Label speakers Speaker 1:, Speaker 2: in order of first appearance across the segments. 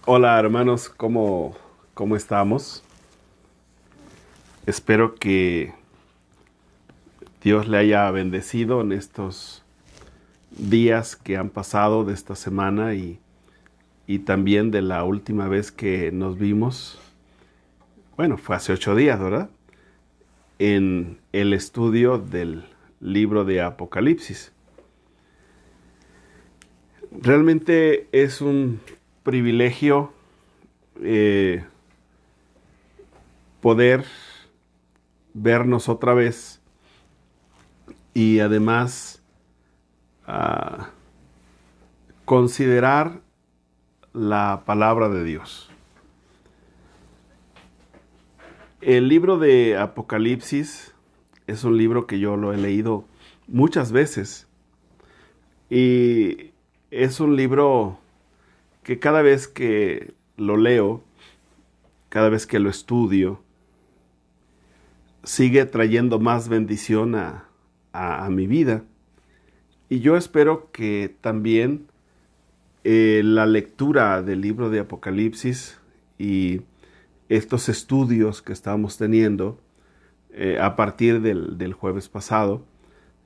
Speaker 1: Hola hermanos, ¿cómo estamos? Espero que Dios le haya bendecido en estos días que han pasado de esta semana y también de la última vez que nos vimos. Bueno, fue hace 8 días, ¿verdad? En el estudio del libro de Apocalipsis. Realmente es un privilegio poder vernos otra vez y además considerar la palabra de Dios. El libro de Apocalipsis es un libro que yo lo he leído muchas veces y es un libro que cada vez que lo leo, cada vez que lo estudio, sigue trayendo más bendición a mi vida. Y yo espero que también la lectura del libro de Apocalipsis y estos estudios que estamos teniendo a partir del jueves pasado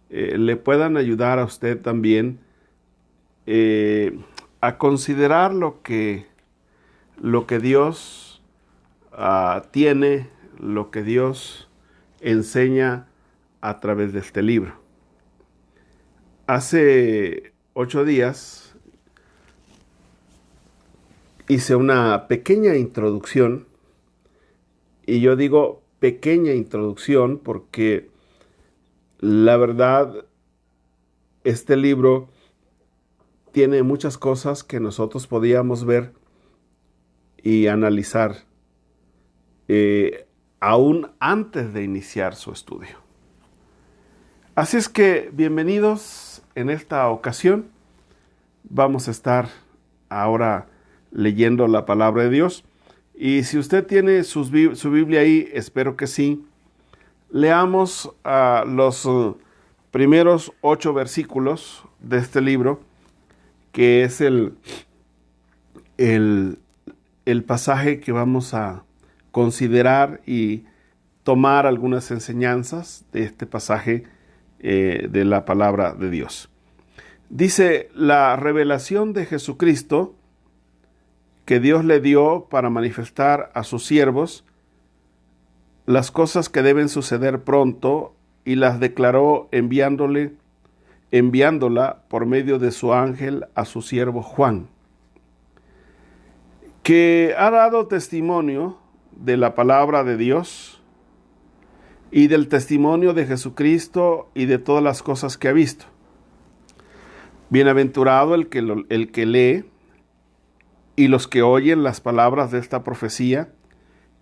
Speaker 1: le puedan ayudar a usted también a considerar lo que Dios tiene, lo que Dios enseña a través de este libro. Hace 8 días hice una pequeña introducción, y yo digo pequeña introducción porque la verdad este libro tiene muchas cosas que nosotros podíamos ver y analizar aún antes de iniciar su estudio. Así es que bienvenidos en esta ocasión. Vamos a estar ahora leyendo la palabra de Dios. Y si usted tiene su Biblia ahí, espero que sí, leamos los primeros 8 versículos de este libro, que es el pasaje que vamos a considerar y tomar algunas enseñanzas de este pasaje de la palabra de Dios. Dice: la revelación de Jesucristo que Dios le dio para manifestar a sus siervos las cosas que deben suceder pronto, y las declaró enviándola por medio de su ángel a su siervo Juan, que ha dado testimonio de la palabra de Dios y del testimonio de Jesucristo y de todas las cosas que ha visto. Bienaventurado el que lee y los que oyen las palabras de esta profecía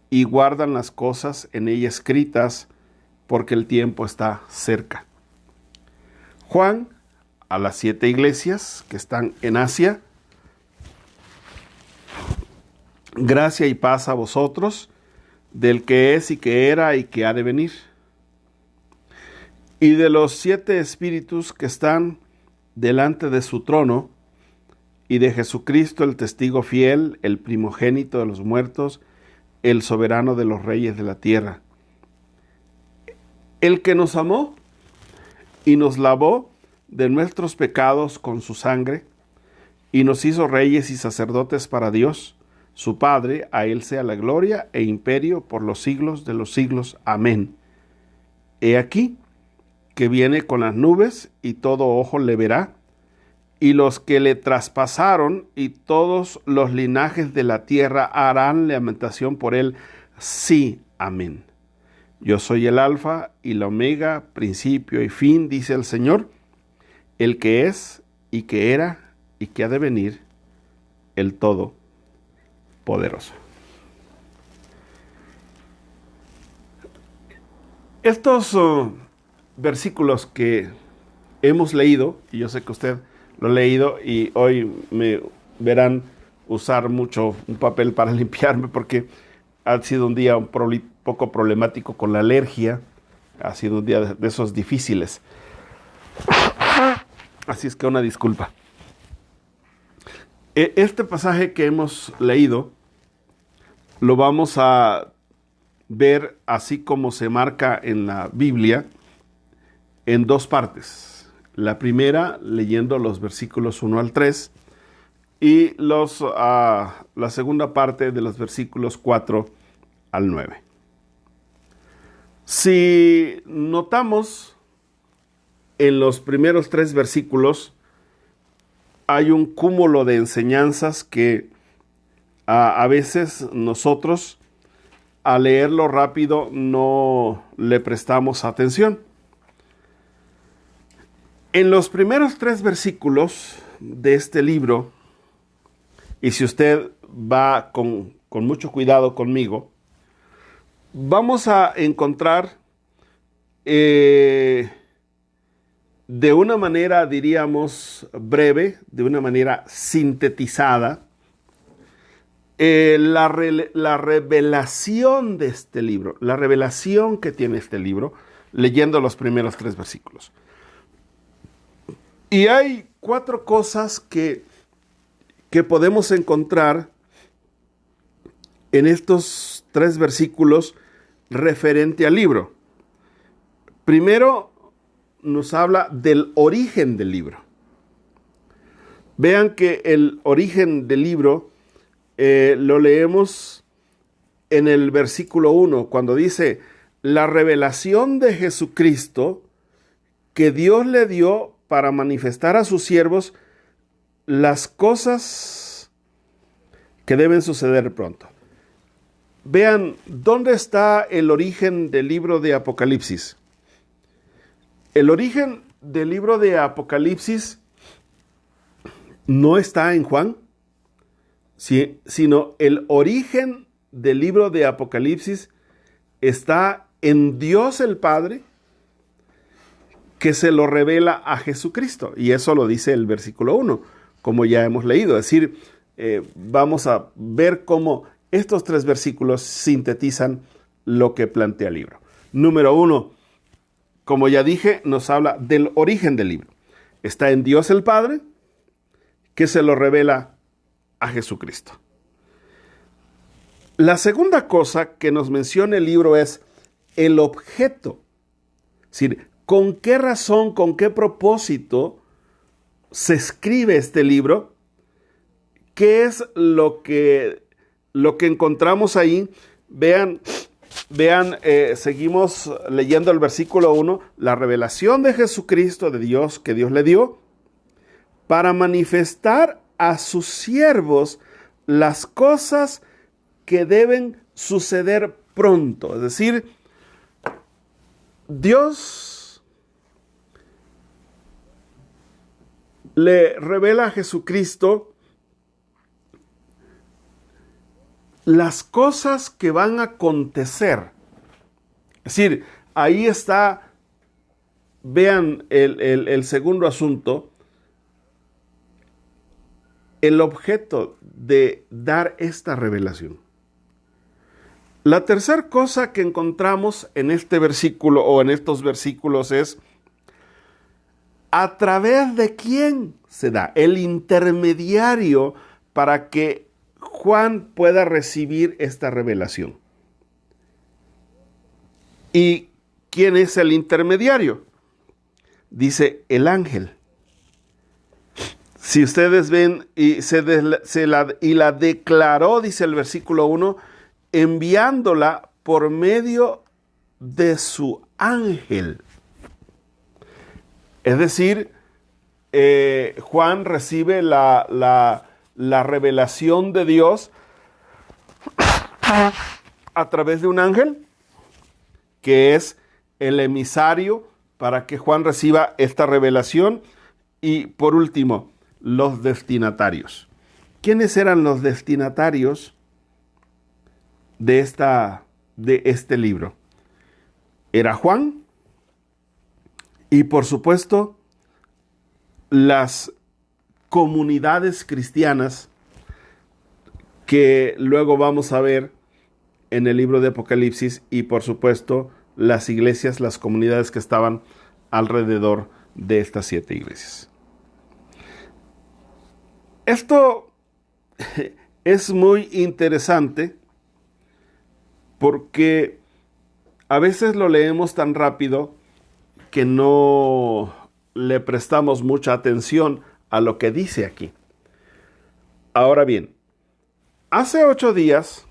Speaker 1: y guardan las cosas en ella escritas, porque el tiempo está cerca. Juan, a las 7 iglesias que están en Asia: gracia y paz a vosotros, del que es y que era y que ha de venir, y de los 7 espíritus que están delante de su trono, y de Jesucristo el testigo fiel, el primogénito de los muertos, el soberano de los reyes de la tierra, el que nos amó y nos lavó de nuestros pecados con su sangre, y nos hizo reyes y sacerdotes para Dios, su Padre. A él sea la gloria e imperio por los siglos de los siglos. Amén. He aquí que viene con las nubes, y todo ojo le verá, y los que le traspasaron y todos los linajes de la tierra harán lamentación por él. Sí, amén. Yo soy el Alfa y la Omega, principio y fin, dice el Señor, el que es y que era y que ha de venir, el Todopoderoso. Estos versículos que hemos leído, y yo sé que usted lo ha leído, y hoy me verán usar mucho un papel para limpiarme porque ha sido un día un poco problemático con la alergia. Ha sido un día de esos difíciles. Así es que una disculpa. Este pasaje que hemos leído lo vamos a ver así como se marca en la Biblia en dos partes. La primera leyendo los versículos 1 al 3 y la segunda parte de los versículos 4 al 9. Si notamos en los primeros 3 versículos hay un cúmulo de enseñanzas que a veces nosotros al leerlo rápido no le prestamos atención. En los primeros 3 versículos de este libro, y si usted va con mucho cuidado conmigo, vamos a encontrar de una manera, diríamos, breve, de una manera sintetizada, la revelación de este libro, la revelación que tiene este libro, leyendo los primeros 3 versículos. Y hay 4 cosas que podemos encontrar en estos 3 versículos referente al libro. Primero, nos habla del origen del libro. Vean que el origen del libro lo leemos en el versículo 1, cuando dice, la revelación de Jesucristo que Dios le dio para manifestar a sus siervos las cosas que deben suceder pronto. Vean, ¿dónde está el origen del libro de Apocalipsis? El origen del libro de Apocalipsis no está en Juan, sino el origen del libro de Apocalipsis está en Dios el Padre, que se lo revela a Jesucristo. Y eso lo dice el versículo 1, como ya hemos leído. Es decir, vamos a ver cómo estos 3 versículos sintetizan lo que plantea el libro. Número 1, como ya dije, nos habla del origen del libro. Está en Dios el Padre, que se lo revela a Jesucristo. La segunda cosa que nos menciona el libro es el objeto. Es decir, ¿con qué razón, con qué propósito se escribe este libro? ¿Qué es lo que encontramos ahí? Vean, seguimos leyendo el versículo 1, la revelación de Jesucristo, de Dios, que Dios le dio, para manifestar a sus siervos las cosas que deben suceder pronto. Es decir, Dios le revela a Jesucristo las cosas que van a acontecer. Es decir, ahí está, vean el segundo asunto, el objeto de dar esta revelación. La tercera cosa que encontramos en este versículo o en estos versículos es a través de quién se da, el intermediario para que Juan pueda recibir esta revelación. ¿Y quién es el intermediario? Dice el ángel. Si ustedes ven, y la declaró, dice el versículo 1, enviándola por medio de su ángel. Es decir, Juan recibe la revelación de Dios a través de un ángel, que es el emisario para que Juan reciba esta revelación. Y por último, los destinatarios. ¿Quiénes eran los destinatarios de este libro? Era Juan y, por supuesto, las comunidades cristianas que luego vamos a ver en el libro de Apocalipsis y, por supuesto, las iglesias, las comunidades que estaban alrededor de estas 7 iglesias. Esto es muy interesante porque a veces lo leemos tan rápido que no le prestamos mucha atención a lo que dice aquí. Ahora bien, hace 8 días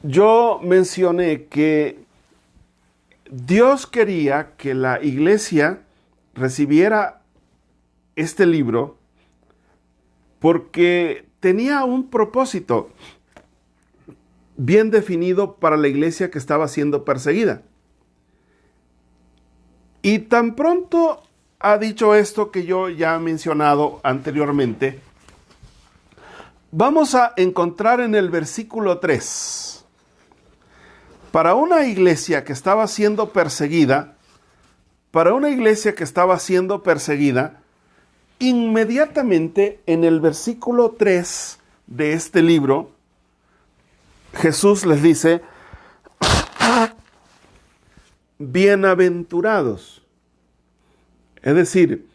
Speaker 1: yo mencioné que Dios quería que la iglesia recibiera este libro porque tenía un propósito bien definido para la iglesia que estaba siendo perseguida. Y tan pronto ha dicho esto que yo ya he mencionado anteriormente, vamos a encontrar en el versículo 3, para una iglesia que estaba siendo perseguida, inmediatamente en el versículo 3 de este libro, Jesús les dice, bienaventurados. Es decir,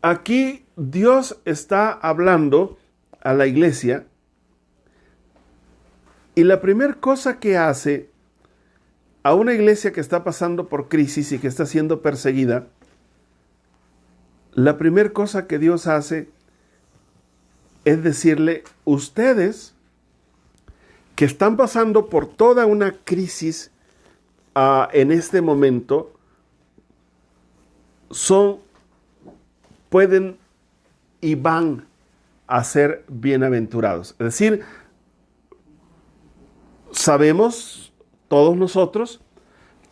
Speaker 1: aquí Dios está hablando a la iglesia y la primera cosa que hace a una iglesia que está pasando por crisis y que está siendo perseguida, la primera cosa que Dios hace es decirle, ustedes que están pasando por toda una crisis en este momento, pueden y van a ser bienaventurados. Es decir, sabemos todos nosotros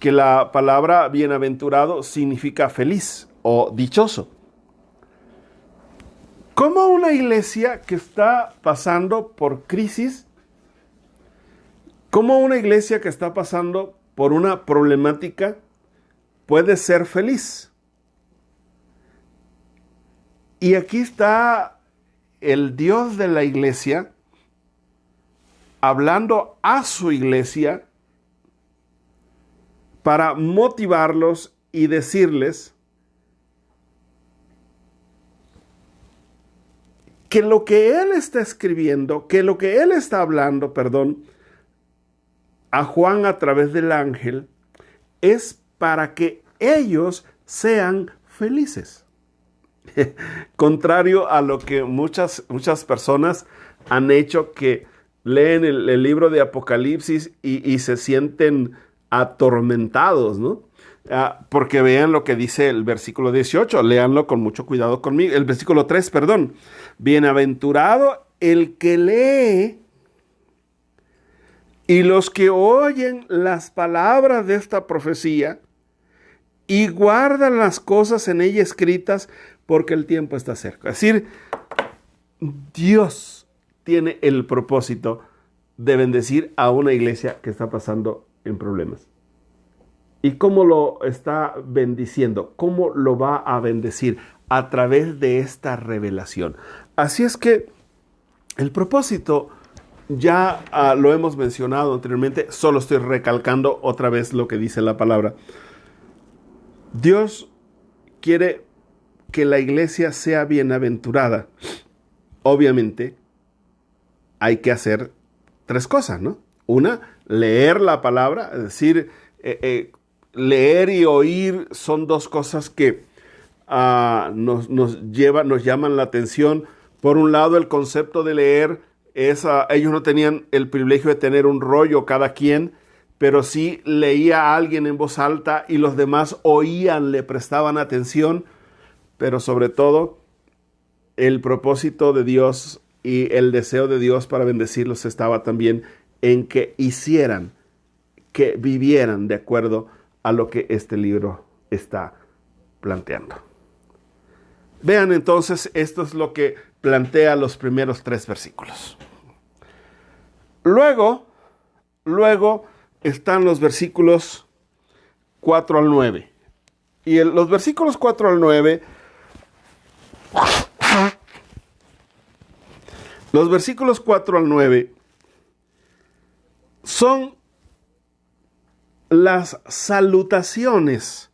Speaker 1: que la palabra bienaventurado significa feliz o dichoso. ¿Cómo una iglesia que está pasando por crisis, cómo una iglesia que está pasando por una problemática puede ser feliz? Y aquí está el Dios de la iglesia hablando a su iglesia para motivarlos y decirles que lo que Él está escribiendo, que lo que Él está hablando, a Juan a través del ángel, es para que ellos sean felices. Contrario a lo que muchas personas han hecho, que leen el libro de Apocalipsis y se sienten atormentados, ¿no? Porque vean lo que dice el versículo 18, léanlo con mucho cuidado conmigo. El versículo 3, perdón. Bienaventurado el que lee y los que oyen las palabras de esta profecía y guardan las cosas en ella escritas, porque el tiempo está cerca. Es decir, Dios tiene el propósito de bendecir a una iglesia que está pasando en problemas. ¿Y cómo lo está bendiciendo? ¿Cómo lo va a bendecir? A través de esta revelación. Así es que el propósito ya lo hemos mencionado anteriormente, solo estoy recalcando otra vez lo que dice la palabra. Dios quiere que la iglesia sea bienaventurada. Obviamente, hay que hacer 3 cosas, ¿no? Una, leer la palabra, es decir, leer y oír son 2 cosas que nos llaman la atención. Por un lado, el concepto de leer ellos no tenían el privilegio de tener un rollo cada quien, pero sí leía a alguien en voz alta y los demás oían, le prestaban atención, pero sobre todo el propósito de Dios y el deseo de Dios para bendecirlos estaba también en que hicieran, que vivieran de acuerdo a lo que este libro está planteando. Vean entonces, esto es lo que plantea los primeros 3 versículos. Luego están los versículos 4 al 9. Y los versículos 4 al 9, los versículos 4 al 9 son las salutaciones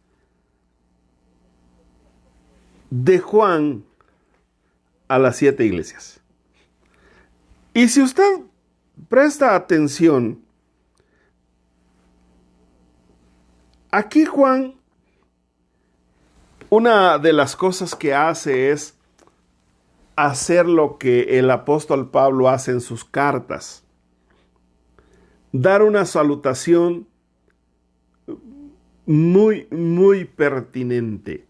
Speaker 1: de Juan a las 7 iglesias. Y si usted presta atención, aquí Juan, una de las cosas que hace es hacer lo que el apóstol Pablo hace en sus cartas. Dar una salutación muy, muy pertinente.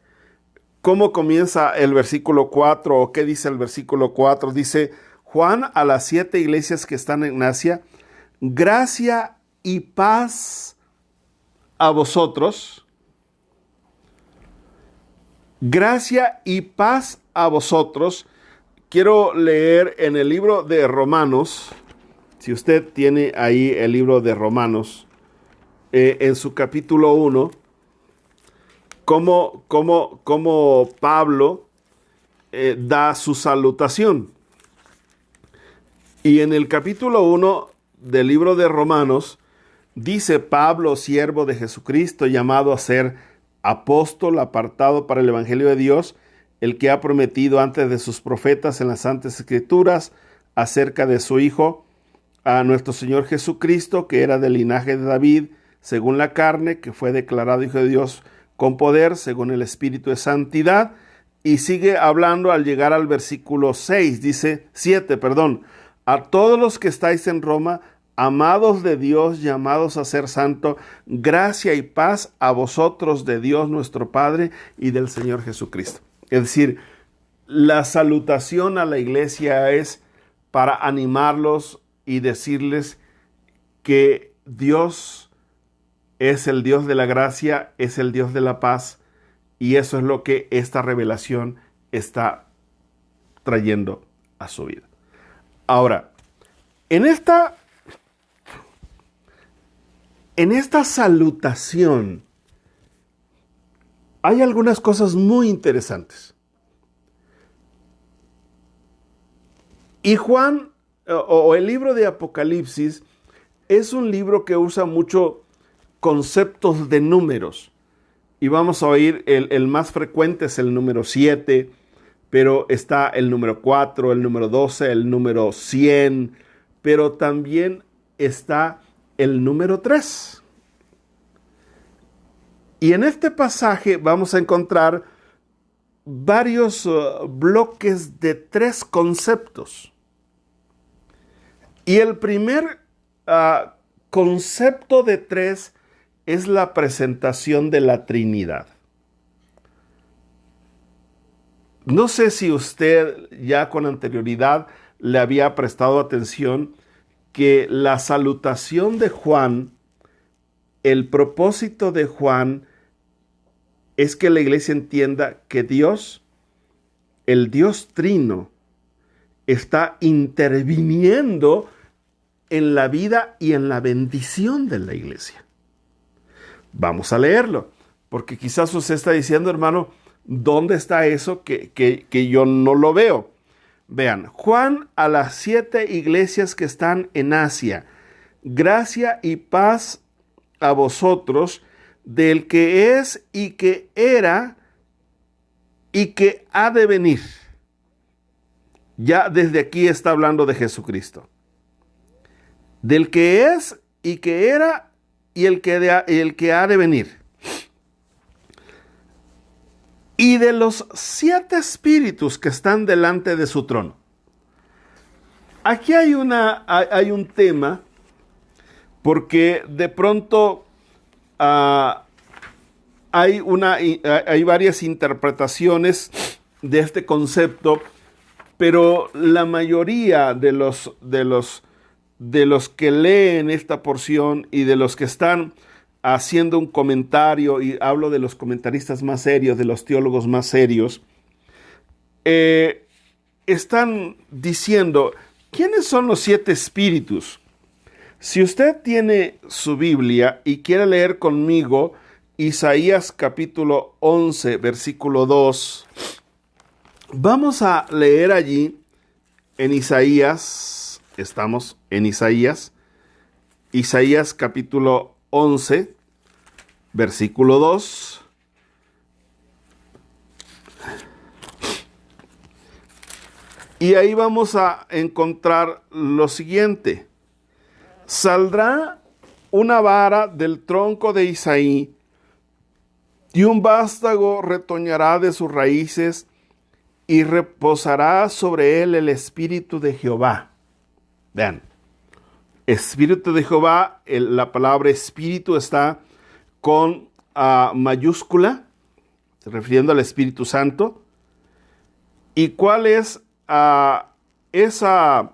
Speaker 1: ¿Cómo comienza el versículo 4? ¿O qué dice el versículo 4? Dice, Juan a las 7 iglesias que están en Asia, gracia y paz a vosotros. Gracia y paz a vosotros. Quiero leer en el libro de Romanos, si usted tiene ahí el libro de Romanos, en su capítulo 1, cómo Pablo da su salutación. Y en el capítulo 1 del libro de Romanos, dice Pablo, siervo de Jesucristo, llamado a ser apóstol, apartado para el Evangelio de Dios, el que ha prometido antes de sus profetas en las Santas Escrituras acerca de su Hijo, a nuestro Señor Jesucristo, que era del linaje de David, según la carne, que fue declarado Hijo de Dios con poder, según el Espíritu de Santidad. Y sigue hablando al llegar al versículo 7, a todos los que estáis en Roma, amados de Dios, llamados a ser santo, gracia y paz a vosotros de Dios nuestro Padre y del Señor Jesucristo. Es decir, la salutación a la iglesia es para animarlos y decirles que Dios es el Dios de la gracia, es el Dios de la paz, y eso es lo que esta revelación está trayendo a su vida. Ahora, en esta salutación hay algunas cosas muy interesantes. Y Juan, o el libro de Apocalipsis, es un libro que usa mucho conceptos de números. Y vamos a oír, el más frecuente es el número 7, pero está el número 4, el número 12, el número 100, pero también está el número 3. Y en este pasaje vamos a encontrar varios bloques de 3 conceptos. Y el primer concepto de 3 es la presentación de la Trinidad. No sé si usted ya con anterioridad le había prestado atención que la salutación de Juan, el propósito de Juan, es que la iglesia entienda que Dios, el Dios Trino, está interviniendo en la vida y en la bendición de la iglesia. Vamos a leerlo, porque quizás usted está diciendo, hermano, ¿dónde está eso que yo no lo veo? Vean, Juan a las 7 iglesias que están en Asia, gracia y paz a vosotros, del que es y que era y que ha de venir. Ya desde aquí está hablando de Jesucristo. Del que es y que era y el que ha de venir. Y de los 7 espíritus que están delante de su trono. Aquí hay un tema, porque de pronto hay varias interpretaciones de este concepto, pero la mayoría de los que leen esta porción y de los que están haciendo un comentario, y hablo de los comentaristas más serios, de los teólogos más serios, están diciendo, ¿quiénes son los 7 espíritus? Si usted tiene su Biblia y quiere leer conmigo Isaías capítulo 11, versículo 2, vamos a leer allí en Isaías, estamos en Isaías capítulo 11, versículo 2. Y ahí vamos a encontrar lo siguiente. Saldrá una vara del tronco de Isaí, y un vástago retoñará de sus raíces, y reposará sobre él el espíritu de Jehová. Vean, espíritu de Jehová, la palabra espíritu está con mayúscula, refiriendo al Espíritu Santo. ¿Y cuál es esa?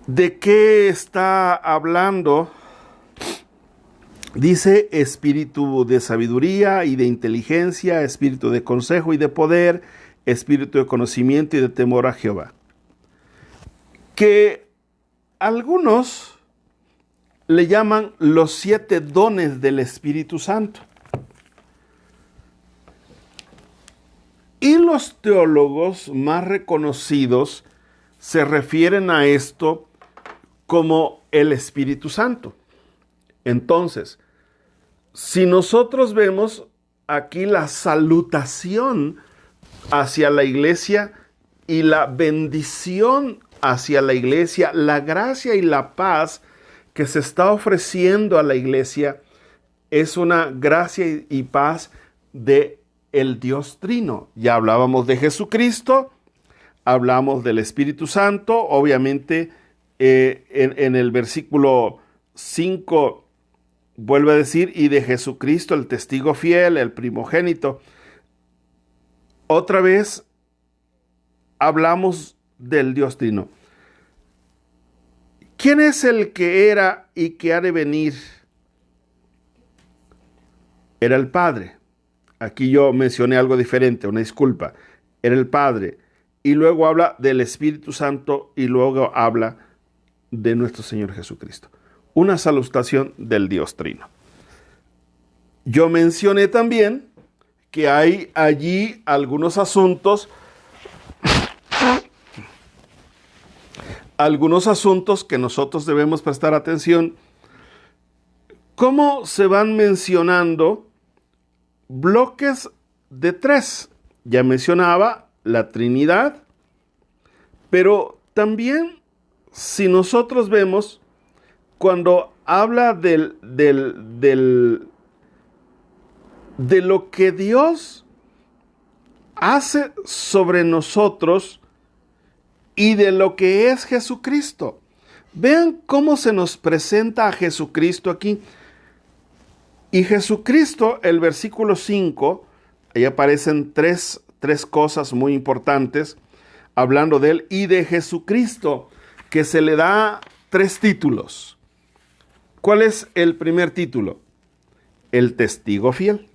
Speaker 1: ¿De qué está hablando? Dice espíritu de sabiduría y de inteligencia, espíritu de consejo y de poder, espíritu de conocimiento y de temor a Jehová. Que algunos le llaman los 7 dones del Espíritu Santo. Y los teólogos más reconocidos se refieren a esto como el Espíritu Santo. Entonces, si nosotros vemos aquí la salutación hacia la iglesia y la bendición hacia la iglesia, la gracia y la paz que se está ofreciendo a la iglesia, es una gracia y paz de el Dios Trino. Ya hablábamos de Jesucristo, hablamos del Espíritu Santo, obviamente en el versículo 5 vuelve a decir, y de Jesucristo, el testigo fiel, el primogénito. Otra vez hablamos del Dios Trino. ¿Quién es el que era y que ha de venir? Era el Padre. Aquí yo mencioné algo diferente, una disculpa. Era el Padre. Y luego habla del Espíritu Santo y luego habla de nuestro Señor Jesucristo. Una salutación del Dios Trino. Yo mencioné también que hay allí algunos asuntos que nosotros debemos prestar atención. ¿Cómo se van mencionando bloques de 3? Ya mencionaba la Trinidad, pero también si nosotros vemos cuando habla de lo que Dios hace sobre nosotros y de lo que es Jesucristo. Vean cómo se nos presenta a Jesucristo aquí. Y Jesucristo, el versículo 5, ahí aparecen tres cosas muy importantes hablando de él y de Jesucristo, que se le da 3 títulos. ¿Cuál es el primer título? El testigo fiel.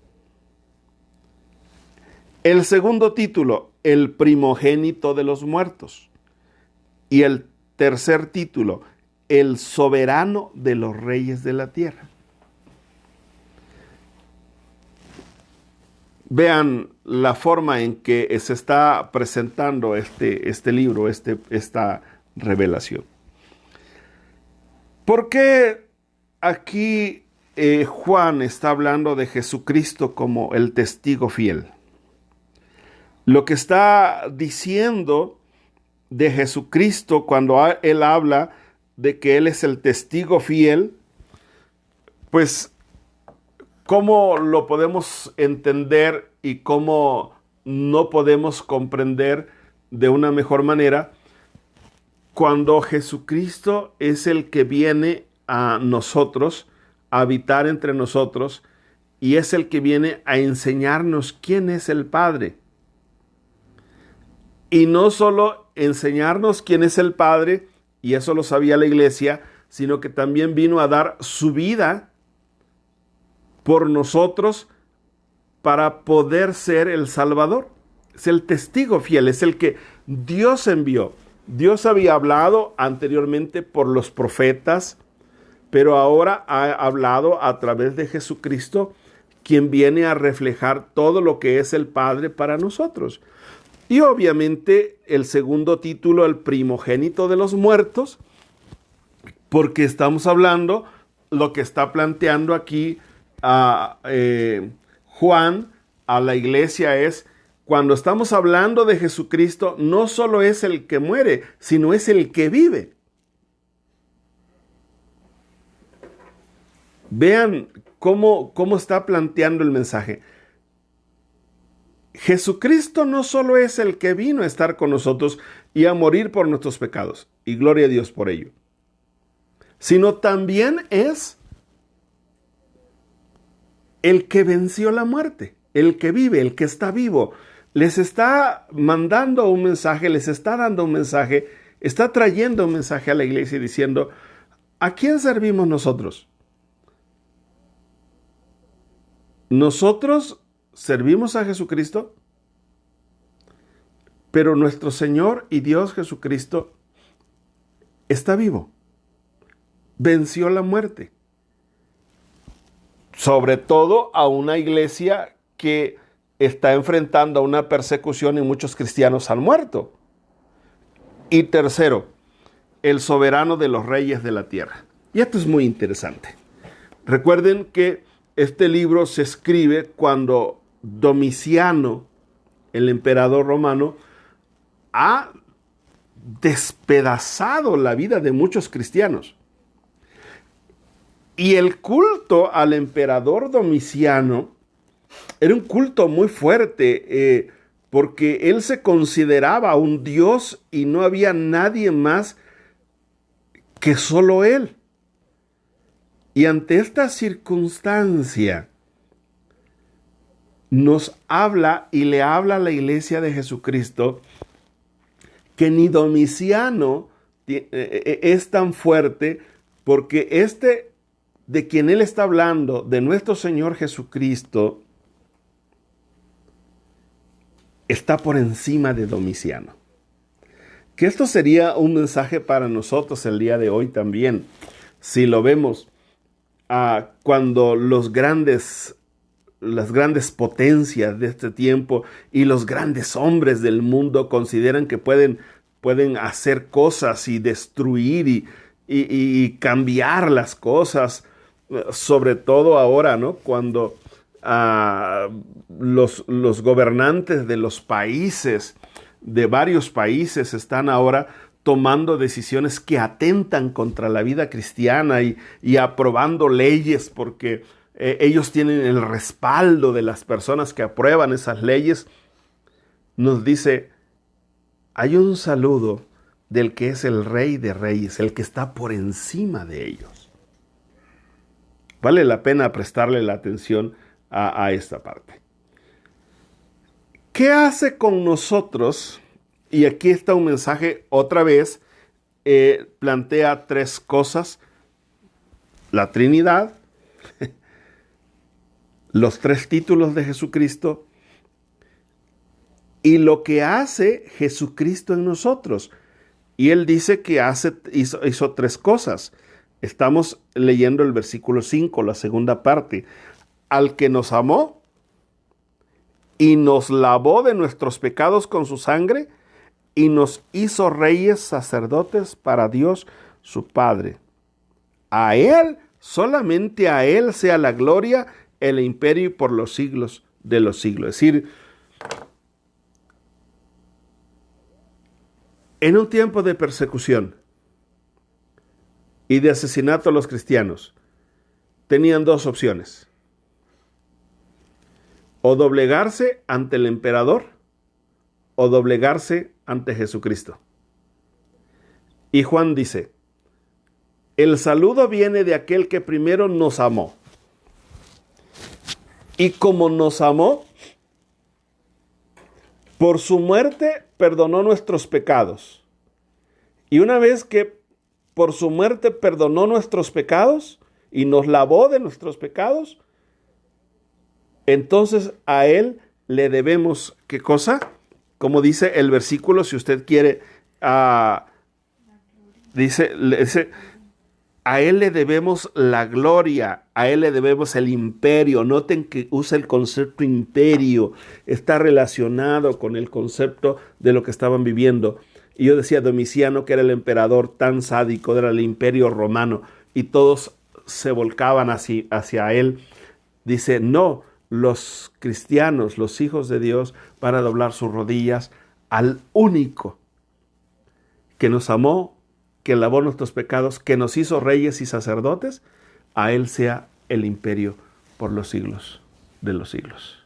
Speaker 1: El segundo título, el primogénito de los muertos. Y el tercer título, el soberano de los reyes de la tierra. Vean la forma en que se está presentando este libro, esta revelación. ¿Por qué aquí Juan está hablando de Jesucristo como el testigo fiel? Lo que está diciendo de Jesucristo cuando él habla de que él es el testigo fiel, pues ¿cómo lo podemos entender y cómo no podemos comprender de una mejor manera cuando Jesucristo es el que viene a nosotros, a habitar entre nosotros, y es el que viene a enseñarnos quién es el Padre? Y no solo enseñarnos quién es el Padre, y eso lo sabía la iglesia, sino que también vino a dar su vida por nosotros para poder ser el Salvador. Es el testigo fiel, es el que Dios envió. Dios había hablado anteriormente por los profetas, pero ahora ha hablado a través de Jesucristo, quien viene a reflejar todo lo que es el Padre para nosotros. Y obviamente el segundo título, el primogénito de los muertos, porque estamos hablando, lo que está planteando aquí Juan a la iglesia es cuando estamos hablando de Jesucristo, no solo es el que muere, sino es el que vive. Vean cómo está planteando el mensaje. Jesucristo no solo es el que vino a estar con nosotros y a morir por nuestros pecados, y gloria a Dios por ello, sino también es el que venció la muerte, el que vive, el que está vivo. Les está mandando un mensaje, les está dando un mensaje, está trayendo un mensaje a la iglesia diciendo, ¿a quién servimos nosotros? Nosotros servimos a Jesucristo, pero nuestro Señor y Dios Jesucristo está vivo. Venció la muerte. Sobre todo a una iglesia que está enfrentando a una persecución y muchos cristianos han muerto. Y tercero, el soberano de los reyes de la tierra. Y esto es muy interesante. Recuerden que este libro se escribe cuando Domiciano, el emperador romano, ha despedazado la vida de muchos cristianos. Y el culto al emperador Domiciano era un culto muy fuerte, porque él se consideraba un dios y no había nadie más que solo él. Y ante esta circunstancia, nos habla y le habla a la iglesia de Jesucristo que ni Domiciano es tan fuerte, porque de quien él está hablando, de nuestro Señor Jesucristo, está por encima de Domiciano. Que esto sería un mensaje para nosotros el día de hoy también. Si lo vemos, cuando las grandes potencias de este tiempo y los grandes hombres del mundo consideran que pueden hacer cosas y destruir y cambiar las cosas, sobre todo ahora, ¿no? Cuando los gobernantes de los países, de varios países, están ahora tomando decisiones que atentan contra la vida cristiana y aprobando leyes porque ellos tienen el respaldo de las personas que aprueban esas leyes. Nos dice, hay un saludo del que es el Rey de Reyes, el que está por encima de ellos. Vale la pena prestarle la atención a esta parte. ¿Qué hace con nosotros? Y aquí está un mensaje otra vez, plantea tres cosas: la Trinidad, los tres títulos de Jesucristo y lo que hace Jesucristo en nosotros. Y él dice que hizo tres cosas. Estamos leyendo el versículo 5, la segunda parte. Al que nos amó y nos lavó de nuestros pecados con su sangre y nos hizo reyes sacerdotes para Dios su Padre. A él, solamente a él sea la gloria, el imperio y por los siglos de los siglos. Es decir, en un tiempo de persecución y de asesinato a los cristianos, tenían dos opciones: o doblegarse ante el emperador o doblegarse ante Jesucristo. Y Juan dice, el saludo viene de aquel que primero nos amó. Y como nos amó, por su muerte perdonó nuestros pecados. Y una vez que por su muerte perdonó nuestros pecados y nos lavó de nuestros pecados, entonces a él le debemos, ¿qué cosa? Como dice el versículo, si usted quiere, dice, a él le debemos la gloria, a él le debemos el imperio. Noten que usa el concepto imperio, está relacionado con el concepto de lo que estaban viviendo. Y yo decía, Domiciano, que era el emperador tan sádico, era el imperio romano, y todos se volcaban hacia él. Dice, no, los cristianos, los hijos de Dios, van a doblar sus rodillas al único que nos amó, que lavó nuestros pecados, que nos hizo reyes y sacerdotes. A Él sea el imperio por los siglos de los siglos.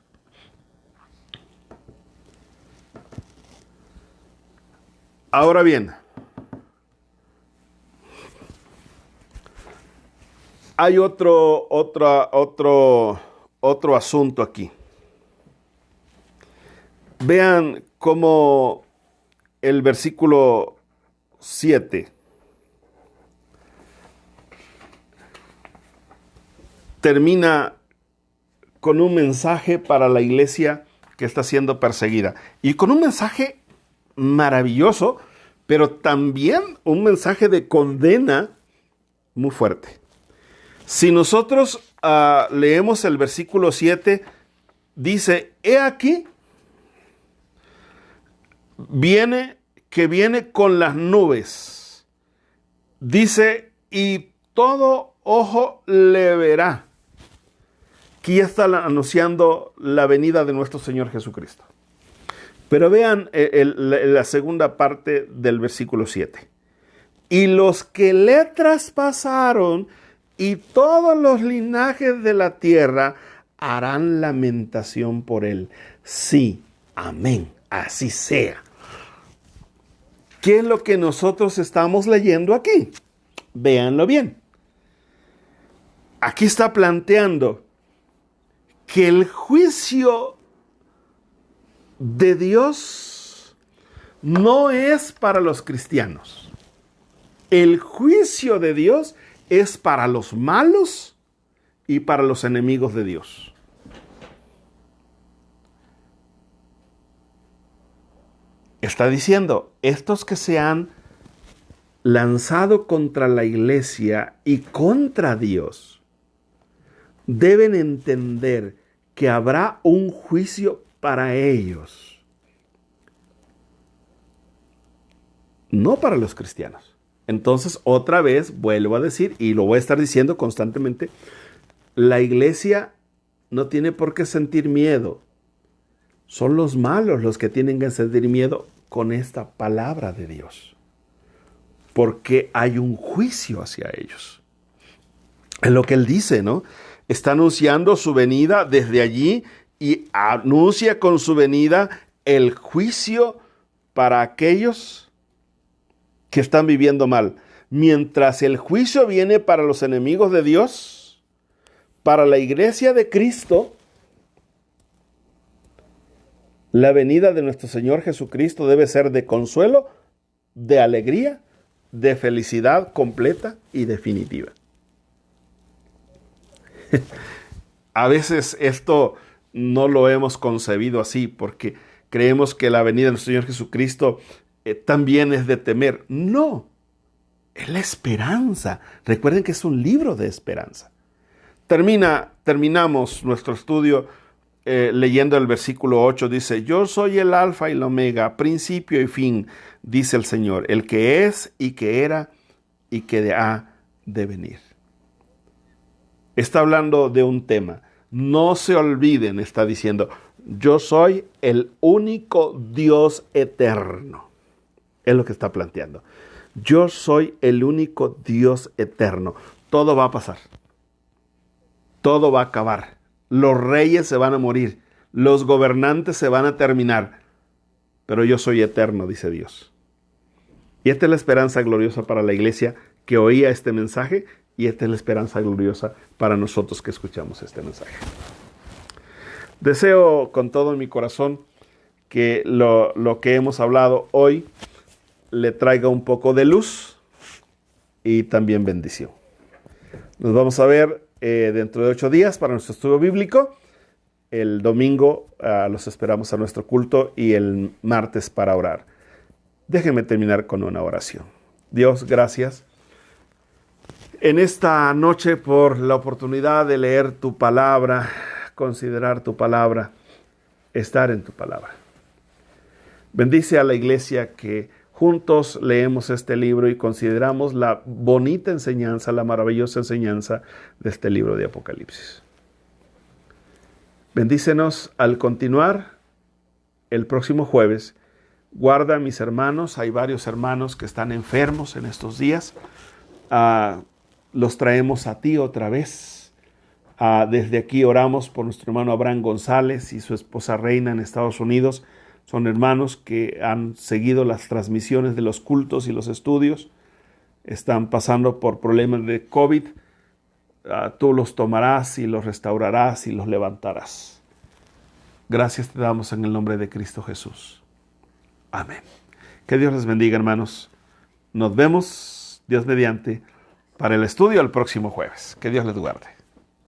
Speaker 1: Ahora bien, hay otro asunto aquí. Vean cómo el versículo 7 termina con un mensaje para la iglesia que está siendo perseguida. Y con un mensaje maravilloso, pero también un mensaje de condena muy fuerte. Si nosotros leemos el versículo 7, dice, he aquí, viene con las nubes. Dice, y todo ojo le verá. Aquí ya está anunciando la venida de nuestro Señor Jesucristo. Pero vean la segunda parte del versículo 7. Y los que le traspasaron y todos los linajes de la tierra harán lamentación por él. Sí, amén, así sea. ¿Qué es lo que nosotros estamos leyendo aquí? Véanlo bien. Aquí está planteando que el juicio de Dios no es para los cristianos. El juicio de Dios es para los malos y para los enemigos de Dios. Está diciendo, estos que se han lanzado contra la iglesia y contra Dios, deben entender que habrá un juicio para ellos, no para los cristianos. Entonces, otra vez, vuelvo a decir, y lo voy a estar diciendo constantemente, la iglesia no tiene por qué sentir miedo. Son los malos los que tienen que sentir miedo con esta palabra de Dios, porque hay un juicio hacia ellos. Es lo que él dice, ¿no? Está anunciando su venida desde allí y anuncia con su venida el juicio para aquellos que están viviendo mal. Mientras el juicio viene para los enemigos de Dios, para la iglesia de Cristo, la venida de nuestro Señor Jesucristo debe ser de consuelo, de alegría, de felicidad completa y definitiva. A veces esto no lo hemos concebido así porque creemos que la venida de nuestro Señor Jesucristo también es de temer. No, es la esperanza. Recuerden que es un libro de esperanza. Terminamos nuestro estudio leyendo el versículo 8. Dice, yo soy el alfa y el omega, principio y fin, dice el Señor, el que es y que era y que ha de venir. Está hablando de un tema. No se olviden, está diciendo, yo soy el único Dios eterno. Es lo que está planteando. Yo soy el único Dios eterno. Todo va a pasar. Todo va a acabar. Los reyes se van a morir. Los gobernantes se van a terminar. Pero yo soy eterno, dice Dios. Y esta es la esperanza gloriosa para la iglesia que oía este mensaje. Y esta es la esperanza gloriosa para nosotros que escuchamos este mensaje. Deseo con todo mi corazón que lo que hemos hablado hoy le traiga un poco de luz y también bendición. Nos vamos a ver dentro de 8 días para nuestro estudio bíblico. El domingo los esperamos a nuestro culto y el martes para orar. Déjenme terminar con una oración. Dios, gracias en esta noche por la oportunidad de leer tu palabra, considerar tu palabra, estar en tu palabra. Bendice a la iglesia que juntos leemos este libro y consideramos la bonita enseñanza, la maravillosa enseñanza de este libro de Apocalipsis. Bendícenos al continuar el próximo jueves. Guarda a mis hermanos. Hay varios hermanos que están enfermos en estos días. Los traemos a ti otra vez. Desde aquí oramos por nuestro hermano Abraham González y su esposa Reina en Estados Unidos. Son hermanos que han seguido las transmisiones de los cultos y los estudios. Están pasando por problemas de COVID. Tú los tomarás y los restaurarás y los levantarás. Gracias te damos en el nombre de Cristo Jesús. Amén. Que Dios les bendiga, hermanos. Nos vemos, Dios mediante, para el estudio el próximo jueves. Que Dios les guarde.